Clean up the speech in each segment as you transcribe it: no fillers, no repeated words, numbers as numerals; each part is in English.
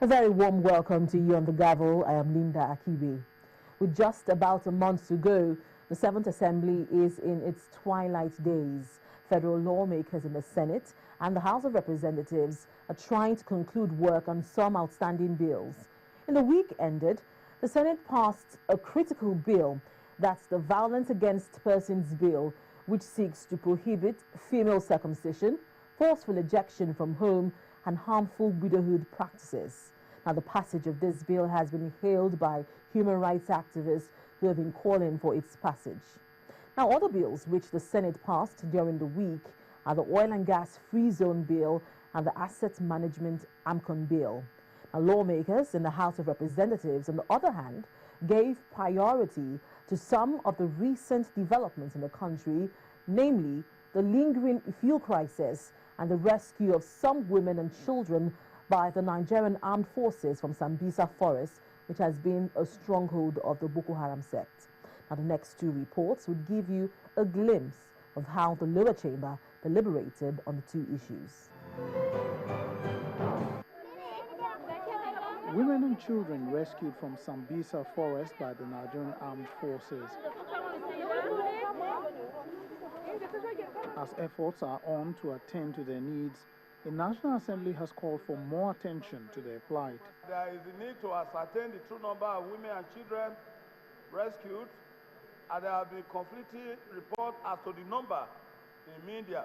A very warm welcome to you on the Gavel. I am Linda Akibe. With just about a month to go, the 7th Assembly is in its twilight days. Federal lawmakers in the Senate and the House of Representatives are trying to conclude work on some outstanding bills. In the week ended, the Senate passed a critical bill, that's the Violence Against Persons Bill, which seeks to prohibit female circumcision, forceful ejection from home, and harmful widowhood practices. Now, the passage of this bill has been hailed by human rights activists who have been calling for its passage. Now, other bills which the Senate passed during the week are the Oil and Gas Free Zone Bill and the Asset Management AMCON Bill. Now, lawmakers in the House of Representatives, on the other hand, gave priority to some of the recent developments in the country, namely the lingering fuel crisis and the rescue of some women and children by the Nigerian armed forces from Sambisa Forest, which has been a stronghold of the Boko Haram sect. Now, the next two reports would give you a glimpse of how the lower chamber deliberated on the two issues. Women and children rescued from Sambisa Forest by the Nigerian armed forces. As efforts are on to attend to their needs, the National Assembly has called for more attention to their plight. There is a need to ascertain the true number of women and children rescued, and there have been conflicting reports as to the number in media.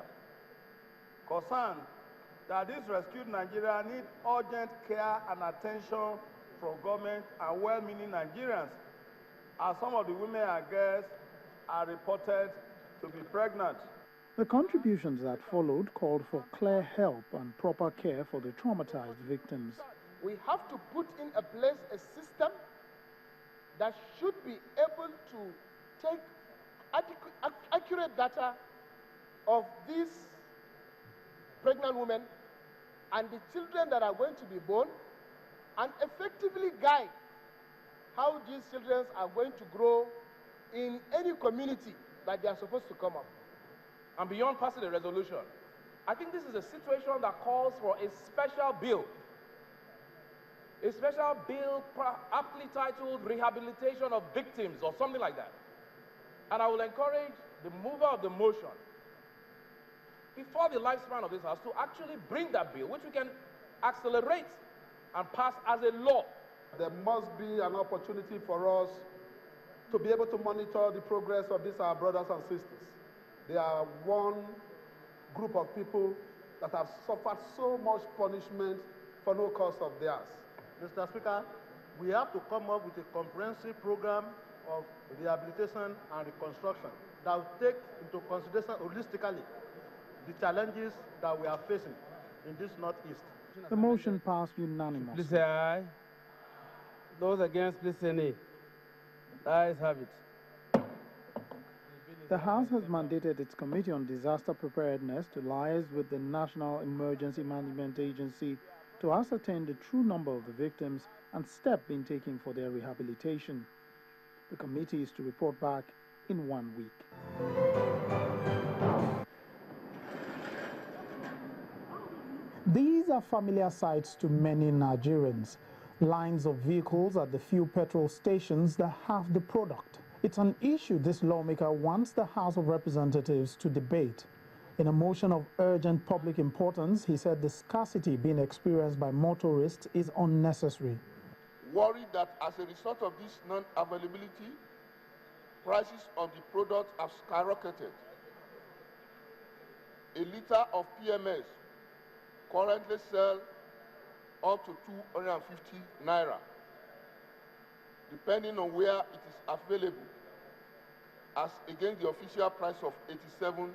Concerned that these rescued Nigerians need urgent care and attention from government and well-meaning Nigerians, as some of the women and girls are reported to be pregnant. The contributions that followed called for clear help and proper care for the traumatized victims. We have to put in place a system that should be able to take accurate data of these pregnant women and the children that are going to be born, and effectively guide how these children are going to grow in any community that they are supposed to come up. And beyond passing a resolution, I think this is a situation that calls for a special bill aptly titled Rehabilitation of Victims or something like that. And I will encourage the mover of the motion, before the lifespan of this House, to actually bring that bill, which we can accelerate and pass as a law. There must be an opportunity for us to be able to monitor the progress of these our brothers and sisters. They are one group of people that have suffered so much punishment for no cause of theirs. Mr. Speaker, we have to come up with a comprehensive program of rehabilitation and reconstruction that will take into consideration holistically the challenges that we are facing in this Northeast. The motion passed unanimously. Please say aye. Those against, please say nay. The ayes have it. The House has mandated its Committee on Disaster Preparedness to liaise with the National Emergency Management Agency to ascertain the true number of the victims and steps being taken for their rehabilitation. The committee is to report back in 1 week. These are familiar sights to many Nigerians. Lines of vehicles at the few petrol stations that have the product. It's an issue this lawmaker wants the House of Representatives to debate. In a motion of urgent public importance, he said the scarcity being experienced by motorists is unnecessary. Worried that as a result of this non-availability, prices of the product have skyrocketed. A liter of PMS currently sells up to 250 naira, depending on where it is available, as against the official price of 87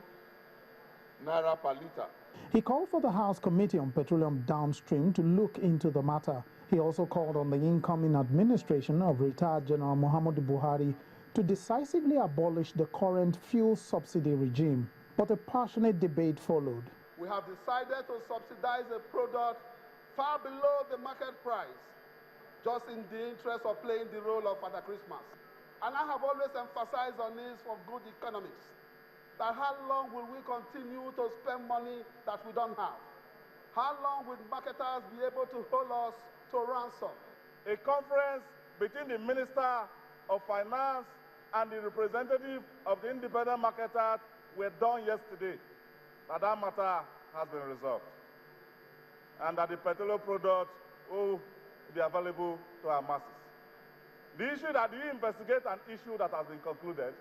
naira per liter. He called for the House Committee on Petroleum Downstream to look into the matter. He also called on the incoming administration of retired General Muhammadu Buhari to decisively abolish the current fuel subsidy regime. But a passionate debate followed. We have decided to subsidize a product far below the market price, just in the interest of playing the role of Father Christmas. And I have always emphasized on this for good economics, that how long will we continue to spend money that we don't have? How long will marketers be able to hold us to ransom. A conference between the Minister of Finance and the representative of the Independent Market Act were done yesterday. That matter has been resolved. And that the petroleum products will be available to our masses. The issue that you investigate an issue that has been concluded,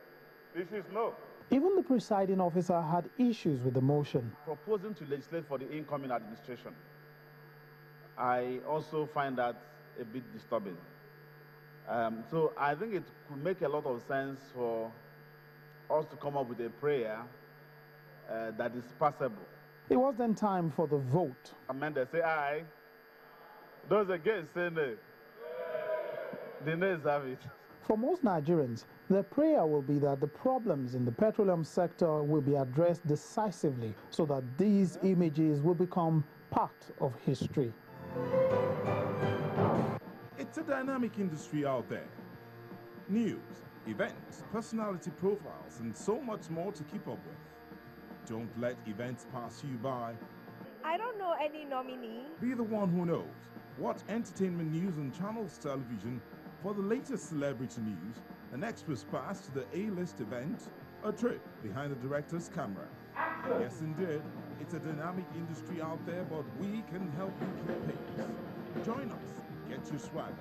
the issue is no. Even the presiding officer had issues with the motion. Proposing to legislate for the incoming administration, I also find that a bit disturbing. So I think it could make a lot of sense for us to come up with a prayer that is passable. It was then time for the vote. Amanda, say aye. Those against, say no. The nays have it. For most Nigerians, their prayer will be that the problems in the petroleum sector will be addressed decisively so that these images will become part of history. It's a dynamic industry out there. News, events, personality profiles, and so much more to keep up with. Don't let events pass you by. I don't know any nominee. Be the one who knows. Watch entertainment news on Channels Television for the latest celebrity news, an express pass to the A-list event, a trip behind the director's camera. Yes, indeed, it's a dynamic industry out there, but we can help you keep pace. Join us. Get your swagger.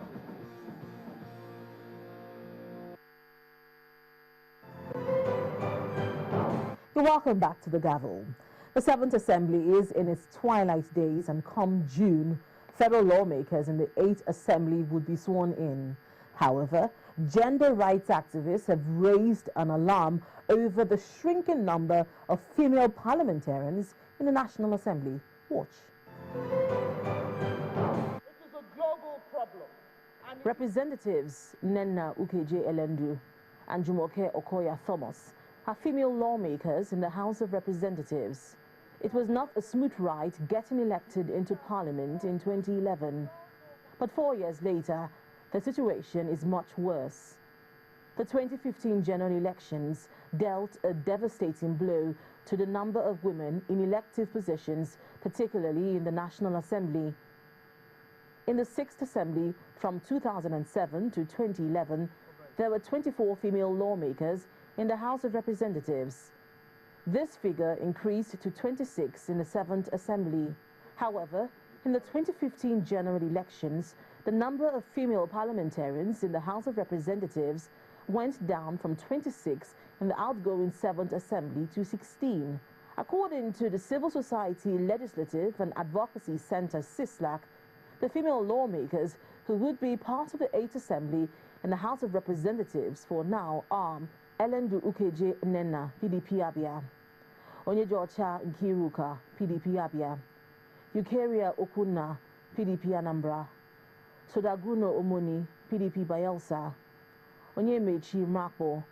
Welcome back to the Gavel. The 7th Assembly is in its twilight days, and come June, federal lawmakers in the 8th Assembly would be sworn in. However, gender rights activists have raised an alarm over the shrinking number of female parliamentarians in the National Assembly. Watch. It is a global problem. And Representatives Nenna Ukeje Elendu and Jumoke Okoya Thomas are female lawmakers in the House of Representatives. It was not a smooth ride getting elected into Parliament in 2011. But 4 years later, the situation is much worse. The 2015 general elections dealt a devastating blow to the number of women in elective positions, particularly in the National Assembly. In the 6th Assembly, from 2007 to 2011, there were 24 female lawmakers in the House of Representatives. This figure increased to 26 in the 7th Assembly. However, in the 2015 general elections, the number of female parliamentarians in the House of Representatives went down from 26 in the outgoing 7th Assembly to 16. According to the Civil Society Legislative and Advocacy Center, CISLAC, the female lawmakers who would be part of the 8th Assembly in the House of Representatives for now are Elendu Ukeje Nenna, PDP Abia; Onyejocha Nkiruka, PDP Abia; Eukaria Okunna, PDP Anambra; Sodaguno Omoni, PDP Bayelsa; Onyemechi Mrakpo,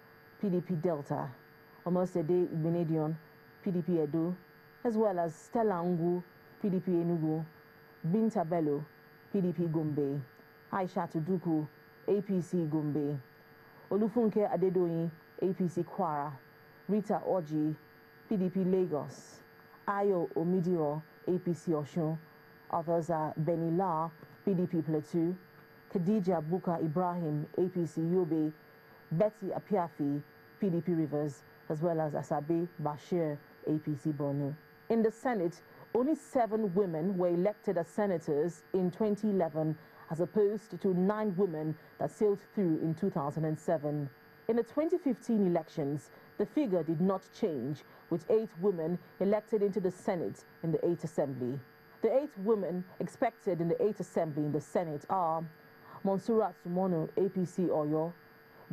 PDP Delta; Omosede Igbenedion, PDP Edo, as well as Stella Ngu, PDP Enugu; Binta Bello, PDP Gombe; Aisha Tuduku, APC Gombe; Olufunke Adedoyin, APC Kwara; Rita Oji, PDP Lagos; Ayo Omidiro, APC Osun. Others are Benila, PDP Plateau; Khadija Buka Ibrahim, APC Yobe; Betty Apiafi, PDP Rivers, as well as Asabe Bashir, APC Borno. In the Senate, only 7 women were elected as senators in 2011, as opposed to 9 women that sailed through in 2007. In the 2015 elections, the figure did not change, with 8 women elected into the Senate in the 8th Assembly. The 8 women expected in the 8th Assembly in the Senate are Monsurat Sumono, APC Oyo;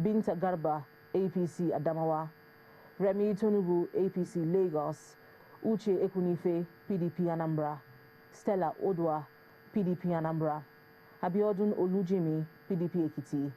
Binta Garba, APC Adamawa; Remi Tonubu, APC Lagos; Uche Ekunife, PDP Anambra; Stella Odwa, PDP Anambra; Abiodun Olujimi, PDP Ekiti;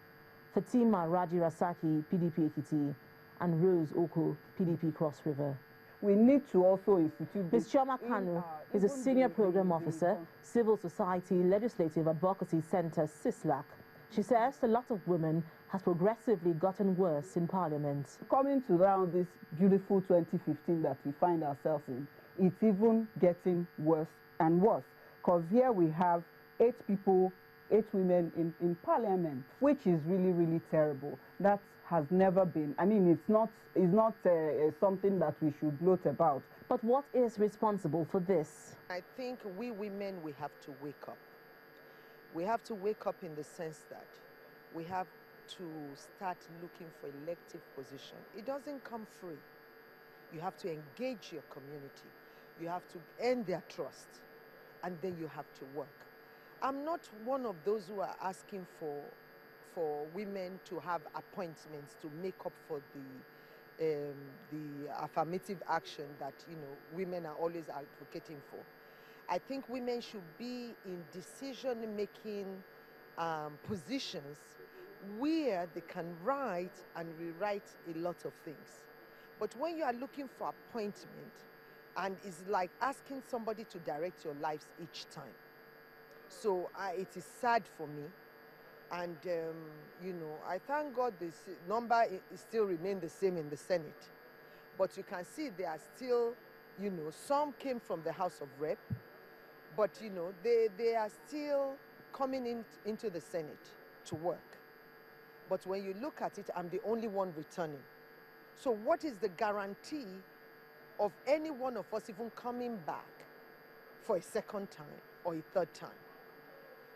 Fatima Raji Rasaki, PDP Ekiti; and Rose Oko, PDP Cross River. We need to also institute Ms. Chioma Kanu is a senior program officer, Civil Society Legislative Advocacy Center, CISLAC. She says a lot of women has progressively gotten worse in Parliament. Coming to round this beautiful 2015 that we find ourselves in, it's even getting worse and worse. Because here we have 8 people 8 women in parliament, which is really, really terrible. That has never been, I mean, it's not something that we should gloat about. But what is responsible for this? I think we women, we have to wake up. We have to wake up in the sense that we have to start looking for elective position. It doesn't come free. You have to engage your community. You have to earn their trust, and then you have to work. I'm not one of those who are asking for women to have appointments to make up for the affirmative action that, you know, women are always advocating for. I think women should be in decision-making positions where they can write and rewrite a lot of things. But when you are looking for appointment, and it's like asking somebody to direct your lives each time. So it is sad for me. And, you know, I thank God this number still remains the same in the Senate. But you can see there are still, you know, some came from the House of Rep, but, you know, they are still coming into the Senate to work. But when you look at it, I'm the only one returning. So what is the guarantee of any one of us even coming back for a second time or a third time?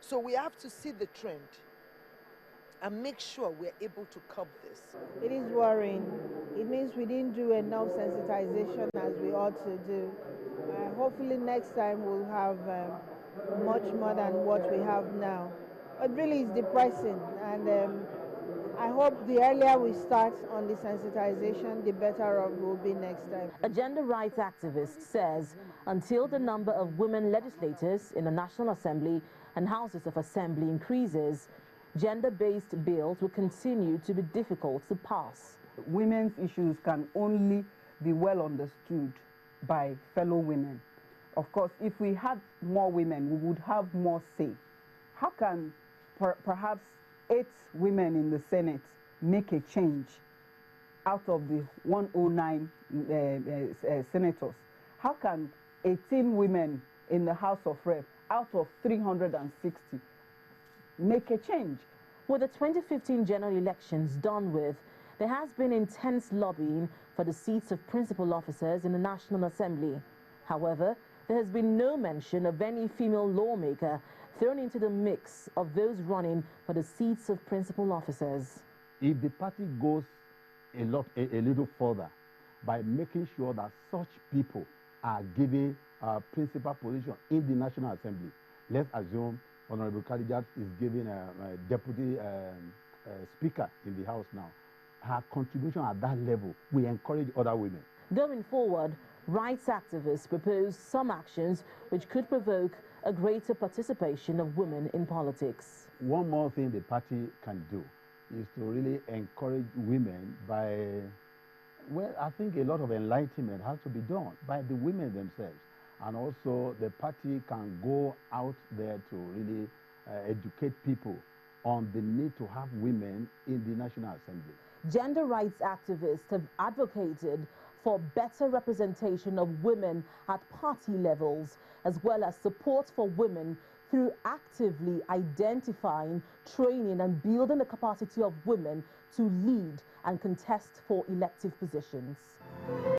So we have to see the trend and make sure we're able to curb this. It is worrying. It means we didn't do enough sensitization as we ought to do. Hopefully next time we'll have much more than what we have now. But really it's depressing, and I hope the earlier we start on the sensitization, the better off we'll be next time. A gender rights activist says until the number of women legislators in the National Assembly and Houses of Assembly increases, gender-based bills will continue to be difficult to pass. Women's issues can only be well understood by fellow women. Of course, if we had more women, we would have more say. How can perhaps 8 women in the Senate make a change out of the 109 senators? How can 18 women in the House of Rep out of 360 make a change? With the 2015 general elections done with, there has been intense lobbying for the seats of principal officers in the National Assembly. However, there has been no mention of any female lawmaker thrown into the mix of those running for the seats of principal officers. If the party goes a little further by making sure that such people are given principal position in the National Assembly, let's assume Honorable Khadijat is given a deputy speaker in the House now. Her contribution at that level will encourage other women. Going forward, rights activists propose some actions which could provoke a greater participation of women in politics. One more thing the party can do is to really encourage women by, well, I think a lot of enlightenment has to be done by the women themselves. And also the party can go out there to really educate people on the need to have women in the National Assembly. Gender rights activists have advocated for better representation of women at party levels, as well as support for women through actively identifying, training and building the capacity of women to lead and contest for elective positions.